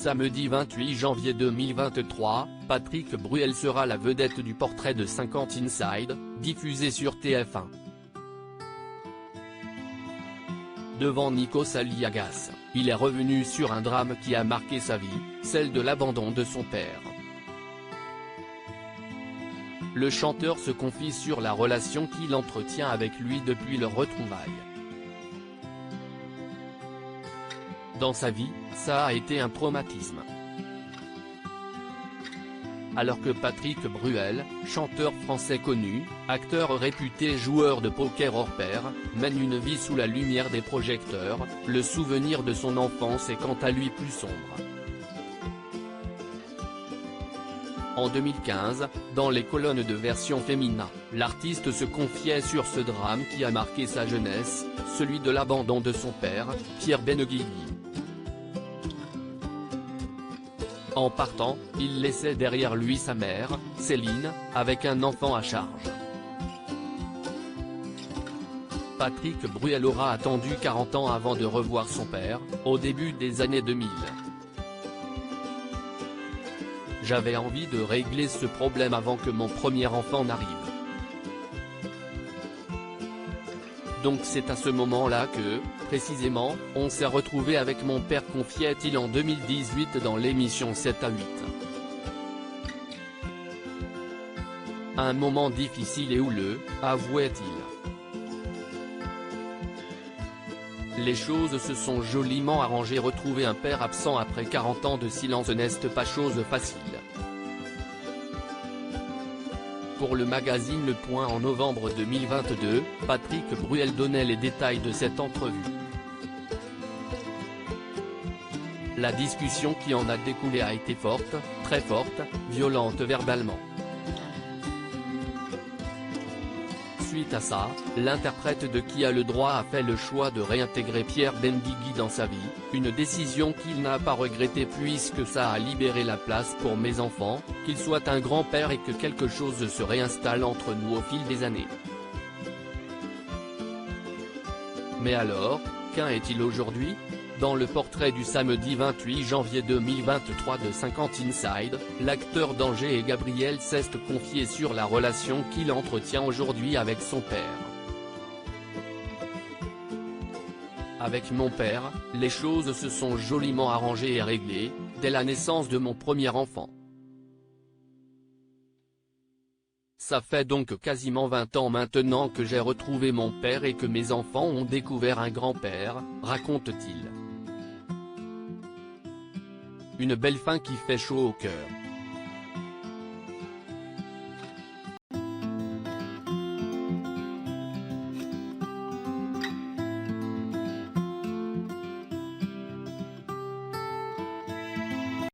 Samedi 28 janvier 2023, Patrick Bruel sera la vedette du Portrait de 50 Inside, diffusé sur TF1. Devant Nikos Aliagas, il est revenu sur un drame qui a marqué sa vie, celle de l'abandon de son père. Le chanteur se confie sur la relation qu'il entretient avec lui depuis leur retrouvaille. Dans sa vie, ça a été un traumatisme. Alors que Patrick Bruel, chanteur français connu, acteur réputé et joueur de poker hors pair, mène une vie sous la lumière des projecteurs, le souvenir de son enfance est quant à lui plus sombre. En 2015, dans les colonnes de Version Féminin, l'artiste se confiait sur ce drame qui a marqué sa jeunesse, celui de l'abandon de son père, Pierre Benguigui. En partant, il laissait derrière lui sa mère, Céline, avec un enfant à charge. Patrick Bruel aura attendu 40 ans avant de revoir son père, au début des années 2000. J'avais envie de régler ce problème avant que mon premier enfant n'arrive. Donc c'est à ce moment-là que, précisément, on s'est retrouvé avec mon père, confiait-il en 2018 dans l'émission 7 à 8. Un moment difficile et houleux, avouait-il. Les choses se sont joliment arrangées. Retrouver un père absent après 40 ans de silence n'est pas chose facile. Pour le magazine Le Point en novembre 2022, Patrick Bruel donnait les détails de cette entrevue. La discussion qui en a découlé a été forte, très forte, violente verbalement. Suite à ça, l'interprète de Qui a le droit a fait le choix de réintégrer Pierre Benguigui dans sa vie, une décision qu'il n'a pas regrettée puisque ça a libéré la place pour mes enfants, qu'il soit un grand-père et que quelque chose se réinstalle entre nous au fil des années. Mais alors, qu'en est-il aujourd'hui ? Dans le portrait du samedi 28 janvier 2023 de 50 Inside, l'acteur d'Angers et Gabriel s'est confié sur la relation qu'il entretient aujourd'hui avec son père. Avec mon père, les choses se sont joliment arrangées et réglées, dès la naissance de mon premier enfant. Ça fait donc quasiment 20 ans maintenant que j'ai retrouvé mon père et que mes enfants ont découvert un grand-père, raconte-t-il. Une belle fin qui fait chaud au cœur.